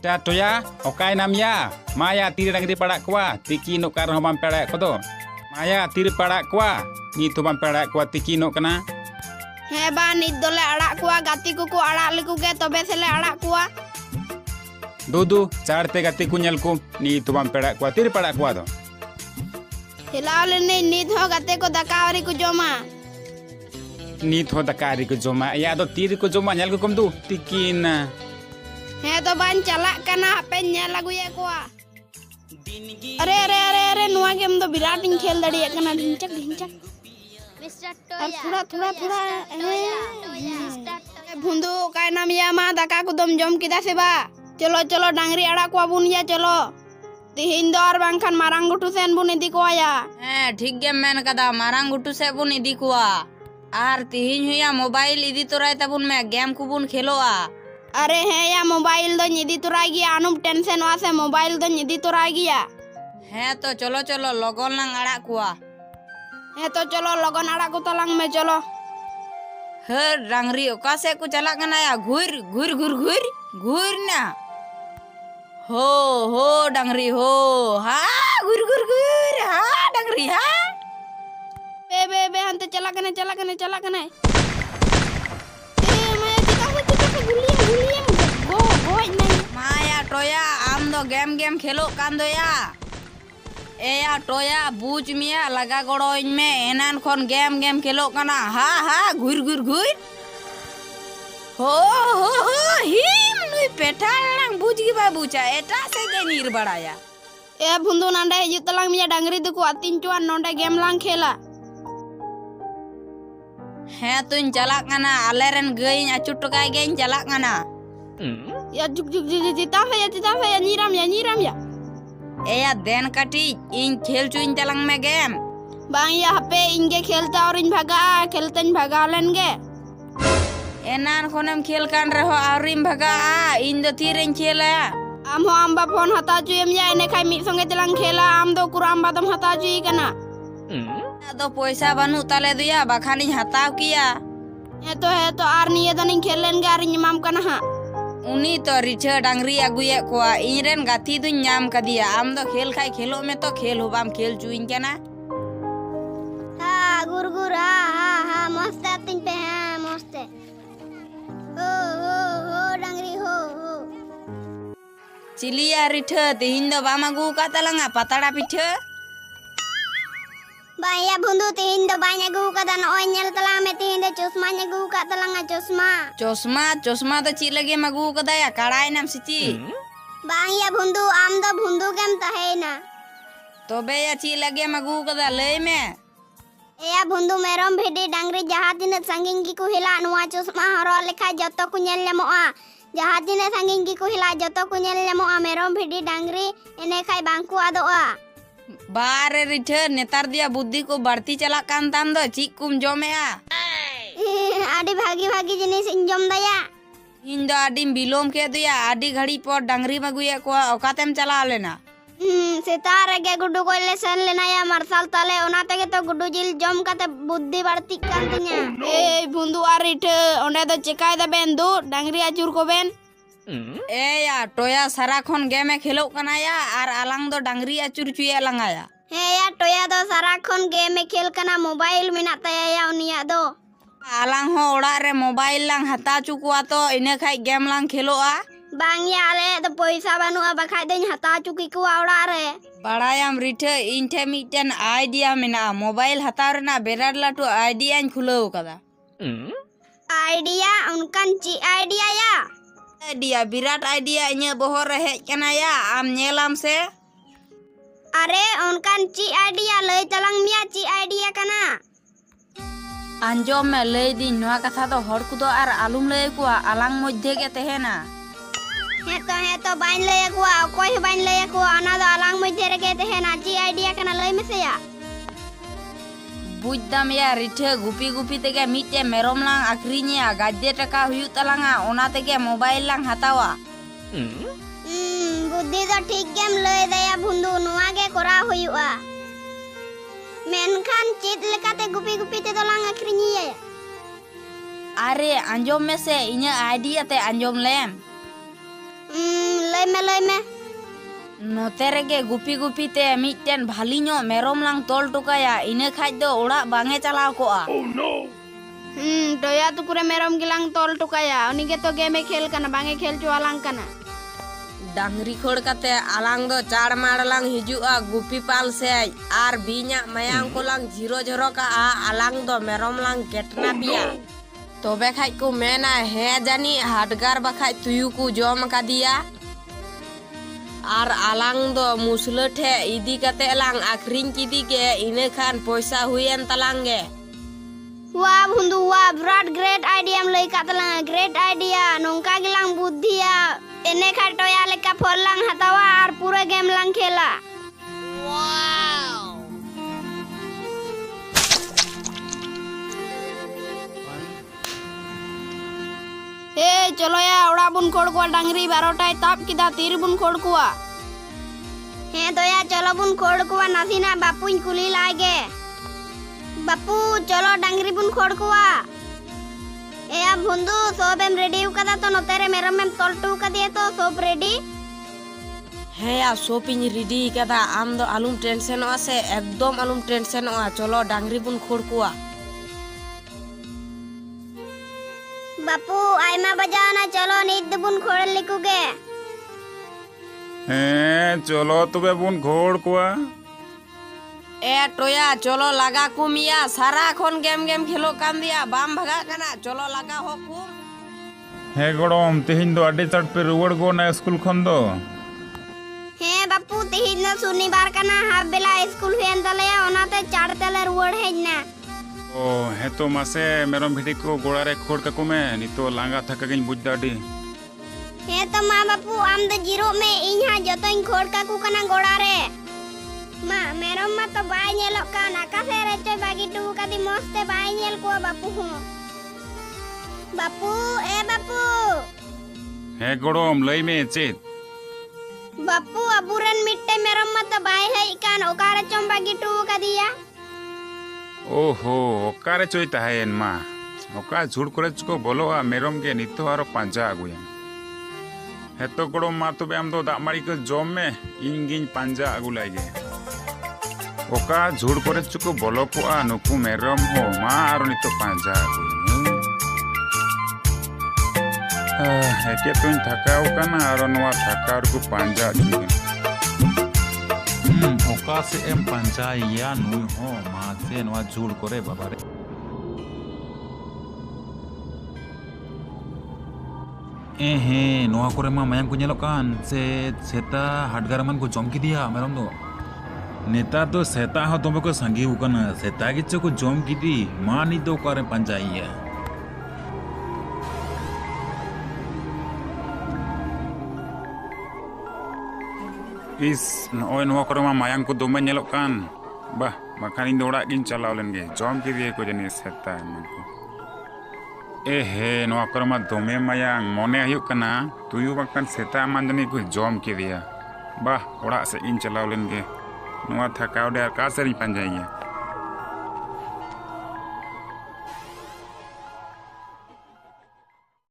Toya, okai namya, Maya tiri dangri padak kwa, tiki no kar hobam perak kodo. Maya tiri padak kwa, ni tobam perak kwa tiki no kana. Heba nit dole arak kuwa gati kuku arak liku ge tobe sele arak kuwa. Dudu, charte gati ku nyel ku, ni tobam perak kwa tiri padak kwa do. Hilal ni nit ho gate ko dakawari ku joma. Nit ho dakari ku joma, ya do tiri ku joma nyel ku kum du, tiki na. He to ban chalak kana hape nyel lagu ye kuwa. अरे नुआ game तो विराट इन खेल दड़ी कना ढिंचक ढिंचक अब थोड़ा भुंदू काय नाम या मा दाका को दम जम किदा से बा चलो डांगरी आड़ा को बुन या चलो तिहिन दो और बांखान मारांग गुटू सेन बुन इदी को आया ठीक गे मेन कदा मारांग गुटू से बुन इदी कुआ आर तिहिन हुया मोबाइल इदी तो राय तबुन में गेम को बुन खेलोआ अरे है या मोबाइल दो निदी तो राय गया अनुप टेंशन वासे मोबाइल दो निदी तो राय गया है तो चलो लगन लंग आड़ा कुआ है तो चलो लगन आड़ा को तलंग में चलो हर डांगरी ओका से को चला कना या घुर ना हो डांगरी हो हाँ घुर हाँ डांगरी हाँ बे हंते चला कने माया टोया आम दो गेम खेलो कान दो या एया टोया बूझ मिया लगा गड़ो इनमें एनान खन गेम खेलो काना हाँ घुर हो हिम नुई पेटा लंग बूझ की बा बूझा एटा से गे नीर बड़ाया ए भुंदू नांडे हिजु तलांग मिया डांगरी दुको अतिन चुआन नोंडे गेम लांग खेला है तुन चला काना आलेरन गई अचुट टकाय गेन चला काना या जुग जिता से या नीराम या एया देन कटी इन खेल चुइन तलंग में गेम बांग या हपे इनगे खेलता और इन भगा लेंगे एनान खोनम खेल कान रहो आरिम भगा इन दो तीरें खेला आम हो आम्बा फोन हता चुयम या एने खाई मिट संगे तलंग खेला आम दो कुराम बादम हता चुई कना तो पैसा बनू तले दिया बखानी हताव किया है तो आर निये दनिन खेल लेंगे आर इमाम कना हा उनी तो रिछा डांगरी अगुए को इनरेन गाती दुन नाम कदिया आम दो खेल खाई खेलो में तो खेल होबाम खेल चुइन केना हां गुरगुर हां मस्त आतिन पे हां मस्त हो डांगरी हो चिलिया रिठा तिहिन दो बामा गु का तलंगा पताड़ा पिठा बाया भुंदू तिहिन दो बाया गु का दन ओय नेल तला में तिहिन दो चश्मा ने गु का तलंगा चश्मा तो ची लगे मगु का दया कड़ाई नाम सिची बाया भुंदू आम दो भुंदू केम तहे ना तो बे या ची लगे मगु का दा लय में एया भुंदू मेरम भिडी डांगरी जहां तिने संगिंग की को हिला नुआ चश्मा हरो लेखा जतो को नेल लेमोआ जहां तिने संगिंग की को हिला जतो को नेल लेमोआ मेरम भिडी डांगरी एने खाई बांकु आदोआ बारे रिठा नेतार दिया बुद्धि को बढ़ती चला कान ताम दो चिक कुम जोमेआ आडी भागी जिनिस इन जम दया इन दो आडिम बिलोम के दिया आडी घड़ी पर डांगरी मगुए को ओकातेम चला लेना सेतार गे गुड्डू को ले सन लेना या मरसाल तले ओना तेगे तो गुड्डू जिल जम काते बुद्धि बढ़ती कान तिया ए भुंदू आर रिठ ओंडे दो चेकाय दा बेन दू डांगरी आचुर को बेन ए या टोया सारा खन गेमे खेलो कना या आर आलांग दो डांगरी आचुर चुया लंगाया हे या टोया दो सारा खन गेमे खेल कना मोबाइल मेना तया या उनिया दो आलांग हो ओड़ा रे मोबाइल लांग हता चुकुआ तो इने खाई गेम लांग खेलोआ बांग या आले तो पैसा बानुआ बखाय देन हता चुकी को ओड़ा रे बड़ायाम रिठा इनठे मिटन आइडिया मेना मोबाइल हताव रेना बेराड लाटू आइडिया खुलाव कदा आइडिया उनकन ची आइडिया या आइडिया विराट आइडिया इने बहर रे हेज कना या आम नेलाम से अरे उनकन ची आइडिया लय तलंग मिया ची आइडिया कना अंजोम में लय दी नवा कथा तो हर कुदो आर आलुम लय कुआ आलांग मध्य के तहेना है तो बाइन लय कुआ कोई बाइन लय कुआ अना दो आलांग मध्य रे के तहेना ची आइडिया कना लय में से या बुझदाम या रिठा गुपी तेगे मिटे मेरम लांग आखरिनिया गाजे टका हुयु तलांगा ओना तेगे मोबाइल लांग हतावा बुद्धि तो ठीक गेम लय दया भुंदू नुआ गे कोरा हुयुआ मेनखान चेत लेकाते गुपी ते तो लांग आखरिनिया अरे अंजोम में से इने आइडिया ते अंजोम लेम लय में नोते रेगे गुपी गुपी ते मिटन भाली नो मेरम लांग तोल टुकाया इने खाज दो ओड़ा बांगे चलाव कोआ टोया तुकुरे मेरम गिलांग तोल टुकाया उनीगे तो गेमे खेल कना बांगे खेल चुआलांग कना डांगरी खोड़ कते आलांग दो चाड़ माड़ लांग हिजुआ गुपी पाल से आर बीना मयांग को लांग जीरो जरो का आलांग दो मेरम लांग केटना बिया तोबे खाज को मेना है जानी हाडगार बखाज तुयु को जम का दिया आर आलांग दो मुसलो ठे इदी कते लांग आखरिंग किदी के इने खान पैसा हुयन तलांगे वाह भुंदू वाह विराट ग्रेट आइडिया लय का तलांग ग्रेट आइडिया नोंका गिलांग बुद्धिया एने खा टोया लेका फल लांग हतावा आर पूरा गेम लांग खेला ए चलो या ओड़ा बुन खोड़ को डांगरी 12टाय ताप किदा तीर बुन खोड़ कुआ हे दोया चलो बुन खोड़ कुआ नासीना बापूñ कुली लागे बापू चलो डांगरी बुन खोड़ कुआ ए अब भुंदू सब एम रेडी कदा तो नोतेरे मेरम एम तोलटू कदिए तो सब रेडी है या सोपिंग रेडी कदा आम दो आलुम टेंशन से एकदम आलुम टेंशन चलो डांगरी बुन खोड़ कुआ बापू आयमा बजाना चलो निद बुन खोड़ लिकुगे चलो तबे बुन घोड़ कुआ ए टोया चलो लगा कुमिया सारा खन गेम गेम खेलो कान दिया बाम भगा कना चलो लगा हो कुम हे गड़म तेहिन दो अड्डे चढ़ पे रुवड़ गो ना स्कूल खन दो हे बापू तेहिन ना शनिवार कना हाफ बेला स्कूल हेन तले ओनाते चार तले रुवड़ हेजना ओ हे तो मासे मेरम भिडी को गोड़ा रे खोड़ का कुमे नितो लांगा थका गई बुझ दाडी हे तो मां बापू आम द जीरो में इहा जतोኝ खोड़ का कु कना गोड़ा रे मां मेरम मा तो बाय नेलो कान आकाशे रे चोय बागी टू कदी मस्ते बाय नेल को बापू हो बापू ए बापू हे गड़म लई में चेत बापू अबुरन मिट्टे मेरम मा तो बाय है कान ओकारे चोम बागी टू कदिया ओहो ओकारे चोय ताहेन मा ओका झुड़ करे चको बोलोआ मेरम के नितो आरो पांजा आगुया हेतो गड़म मा तबे आम दो दामारी को जम में इंगिन पांजा आगु लागे ओका झुड़ करे चको बोलो को नुकु मेरम हो मा आरो नितो पांजा आगु हेके तुन थकाव कना आरो नवा थकार को पांजा जुगे ओका से एम पंचाया नुई हो मा से नवा झूड़ करे बाबा रे हे नवा करे मा मायम को नेलो कान से सेता हाडगार मन को जम की दिया मेरम दो नेता तो सेता हो तोमे को संगी उकना सेता गिच्चो को जम की दी मा नी दो करे पंचाया इस ओय नवा करे मा मायांग को दोमे नेलो कान बा बाखान इन ओड़ा गिन चलाव लेनगे जम के दिए को जनी सेता मन को ए हे नवा करे मा दोमे मायांग मोने हयुक कना तुयु बाखान सेता मान जनी को जम के दिया बा ओड़ा से इन चलाव लेनगे नवा थकाव दे का सेरी पंजाइया